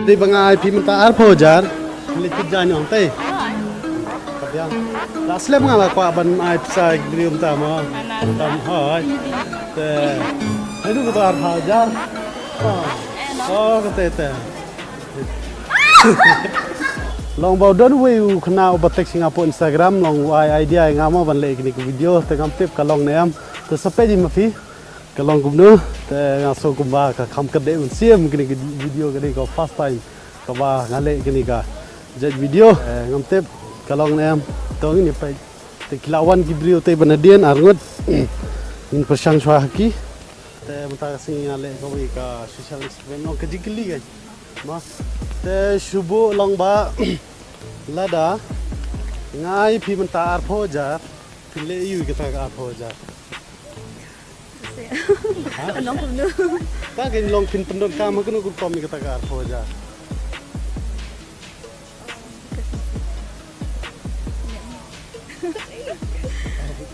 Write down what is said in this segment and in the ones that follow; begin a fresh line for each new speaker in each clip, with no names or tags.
Di bangai pi minta arpo jar, lihat jangan yang teh. Kapian. Lasle mengala ko aban ai pisa grium tama. Tam hai. Teh. Itu kita arpo jar. Oh, kata. Long bau don we kena obatek Singapore Instagram long wai idea yang ama ban le kini video tengam tip kalong neam te sampai di mafi kalong gumno te ngaso kumba ka kam kede un siam kini video kini ko first time ka ba ngale kini ka jet video ngam tip kalong neam tong ni pai te kilawan ki brio te banadian arngot in persang shwa haki te mata sing ngale ko wi ka social Instagram no kajikli ga ma te shubu long ba lada ngai pi menta arpo jar pile yu kita ka arpo jar
Long cũng được.
ta ke long pin pendon ka ma kuno ku komi kita ka arpo jar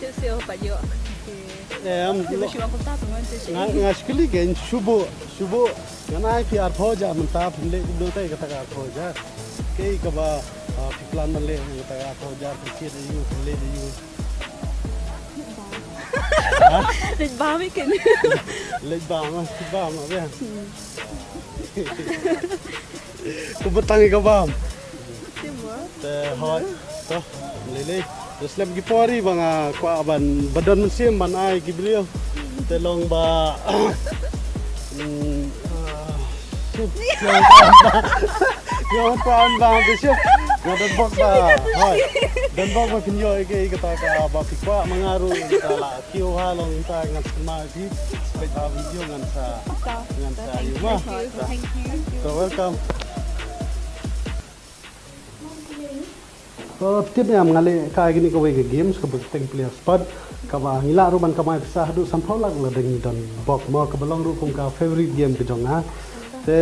Chứ siêu phải dựa.
em
Tapi cuma aku tahu dengan tu.
ngai skili ke shubu ngai pi arpo jar menta pile ku do ta kita ka arpo jar ke ka ba plan man le kita ka arpo jar ke yu pile yu
Đến 30 kg.
lej ba ma be ku betangi ka bam
Timur.
te hoi to lele Islam gi pori banga kwa ban badon musim ban ai gi beliau te long ba yo kan bang te siap yo dan bok ba hoi dan bok ma pinyo ke kata ka ba pikwa mangaru la kiu ha long ta ngat ma di sebagai ta video ngan sa yuma
Thank you.
so welcome तो tiap yang ngale ka gini ko wege games ko beteng player spot ka ba hila ruban ka mai pisah du sampau lag la deng don bok mo ka belong ru kum ka favorite game ke jonga te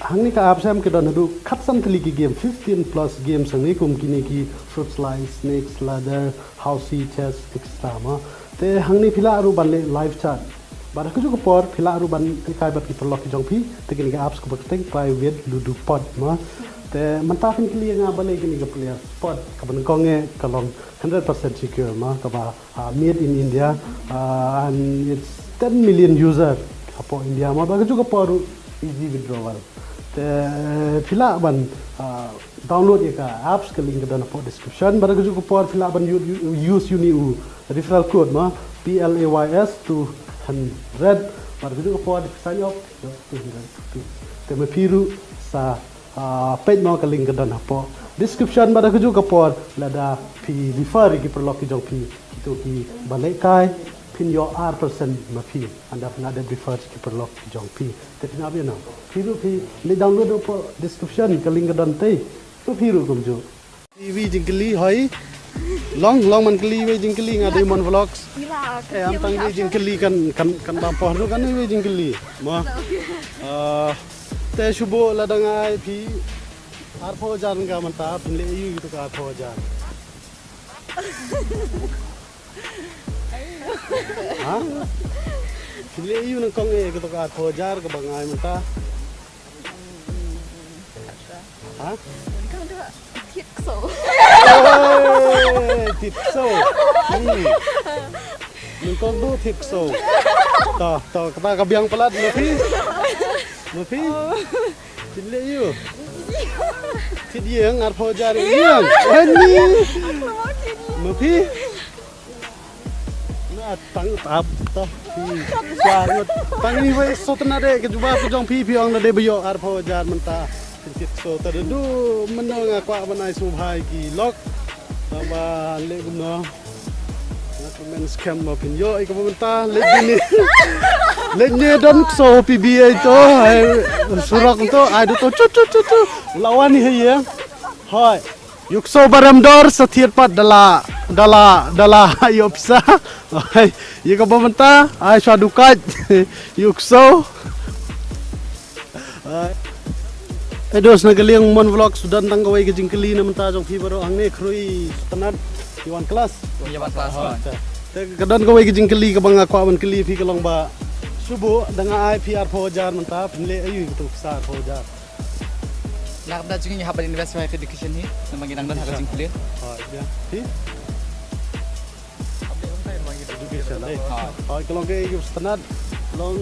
hangni ka apsam ke don du khat sam tli ki game 15 plus games sangi kum kini ki fruit slice snakes ladder housey chess etc ma te hangni phila ruban le live chat bar ku ko por phila ruban kai bat ki perlok ki jong phi te kini ka apps ko beteng private ludu pod ma te mantapin kili nga bale gini ka player spot ka ban konge kalong 100% secure ma ka ba made in India and it's 10 million user apo India ma ba juga por easy withdrawal te phila ban download ye ka apps ka link dan po description ba juga por phila ban use uni referral code ma PLAYS 200 ba juga por sign up 200 te me piru sa page mo ka link dan po description ba ko juga por lada pi refer ki perlok ki jong pi itu ki balai kai pin yo R% ma pi anda pernah ada refer ki perlok ki jong pi te pina bi no piru pi le download po description ka link dan te to piru kum jo TV jingkeli hoi long man keli we jingkeli ngade mon vlogs
Gila.
am tang we jingkeli kan ba po kan we jingkeli ma te shubo ladangai pi arpo jan ga manta pinle yu gitu ka arpo jan ha pinle yu nang kong e gitu ka arpo jar ka bangai manta ha
Kan ada thiết số.
tikso nang kong du tikso to kata ka biang pelat Mafi pinle yu Tid yang arpo jar yang ani Mafi na tang tap to pi sangat tang ni we so tena de ke juba ku jong pi ong na de bio arpo jar menta pintit so tadu menong akwa banai subhai ki lok tamba le gumno na men scam ma pin yo ik menta le ni le ni don so PBA to surak to ai to chu lawan ni he hoi yukso baramdor sathir pat dala yopsa ai ye ka bamenta ai swadukat yukso edos nagaliang mon vlog sudan tang gawai ke jingkeli na menta jong pi baro angne khrui tanat iwan kelas te kadon gawai ke jingkeli ka bang akwa man keli pi kalong ba subu dengan ai PR 4 jar menta pinle ayu tu besar 4 jar
Nak dah juga yang habar invest my education ni, nama kita nang dah harus jingkulir.
Ya. Thì education đây. Kalau ke standard long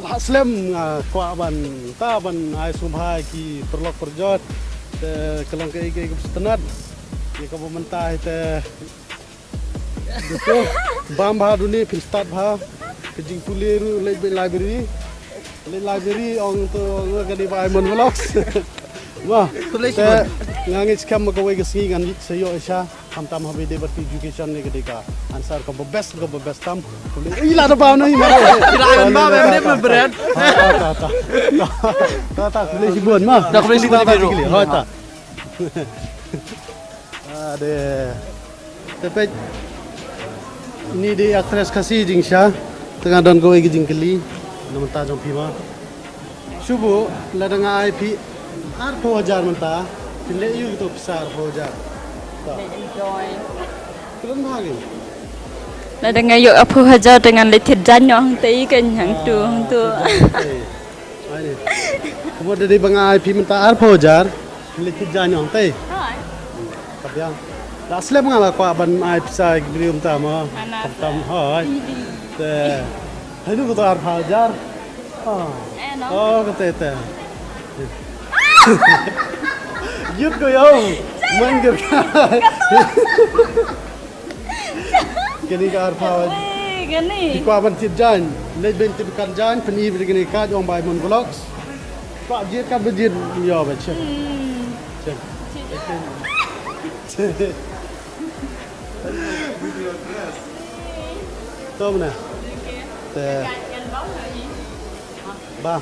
Haslam kwa ban ta ban ai sumha ki perlok perjot kalau ke standard ye ka mentah te betul bam bha duni fin start bha kejing tulir library ong tu ga di bai mon vlogs wah ngangis kam ka we gsi ngan sayo isha हम तम हमें देवती एजुकेशन ने करेगा आंसर का बेस्ट तम इला तो पाव नहीं मारो
Kirakan ba memang dia berat.
ta boleh sibun mah
Dah boleh sibun biru.
Ha ta ada tapi ini di aktris kasih jingsha tengah don go igi jingkeli nama ta jong pima subuh ladang IP 8,000 menta pile yu gitu besar 8,000
Enjoy.
Keren banget.
Là đang ngay ở Phú Hà Giang dengan thịt rán nhỏ hơn tí kênh hàng tu.
Kemudian dari bang IP minta arpo jar, milik jangan teh. Tapi yang, dah selesai mengalah kau ban IP saya beliau minta mah, tam hai. Teh, hari tu kau arpo jar. Oh, kata teh. Yut kau yang, main kau. Kini ka arpa
Gani.
Iko aban tidjan le benti bukan jan peni begini ka jong bai mon vlogs ka jir ka bejir yo ba che Tom na te ba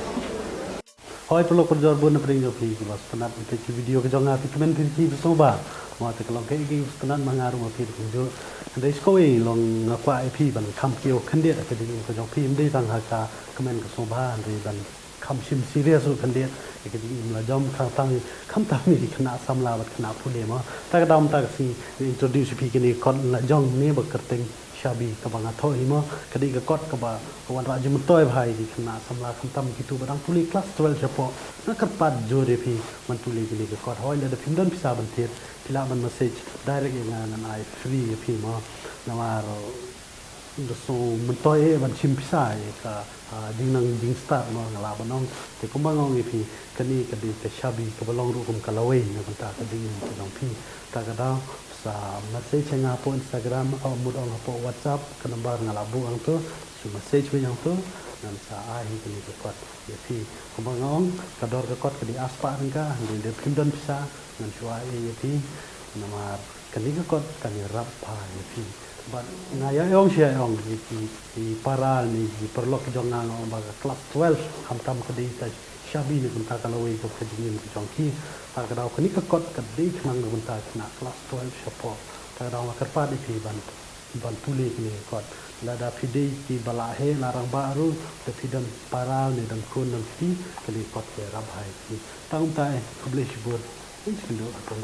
Hoi pelok perjor bun pring jo phi bas penat ke video ke jong ati kemen phi so ba ma te kelong ke gi penat mangaru ma phi jo Andai sekoi long ngakwa IP ban kam kio kandiat ke di ko jong phim dei tang haka kemen ke soba andai ban kam sim serious kan dia ke di la jom khang tang kam ta mi khna samla bat khna phule ma ta ka dam ta si introduce pi ke ni kon la jong ne ba kerteng shabi ka banga thoi ma ke di ka kot ka ba wan ra jum toy bhai di khna samla kham tam kitu badang puli class 12 chapo na kat pat jore phi man tuli ke ni ka kot hoi la da phim dan pisa ban thet pila man message direct yang nan ai free phi ma nawaro do so mentoy ban chim pisai ka ding nang ding start no ngala banong te kumbangong phi kani kadi te shabi ka balong ru kum kalawei na banta ka ding te dong phi ta ka da sa message nga po Instagram au mudong po WhatsApp ka number ngala bu ang to su message we yang to nan sa ai kani ka kot ye phi kumbangong ka dor ka kot kadi aspa nga ni de pindon pisa nan shua ye phi namar kani ka kot kani rap pa ye phi but ngaya yong sia yong di paral ni di perlok jongang on baga class 12 ham tam kadi ta shabi ni kunta kalawei ko kadi ni jongki ta kadau kani ka kot kadi khang ni kunta na class 12 shapo ta kadau karpa di pi ban tuli ni kot lada pidei ki balahe larang baru te pidan paral ni dan kun dan ti kali kot ke rabhai ki taung tai publish bur ini kendo atong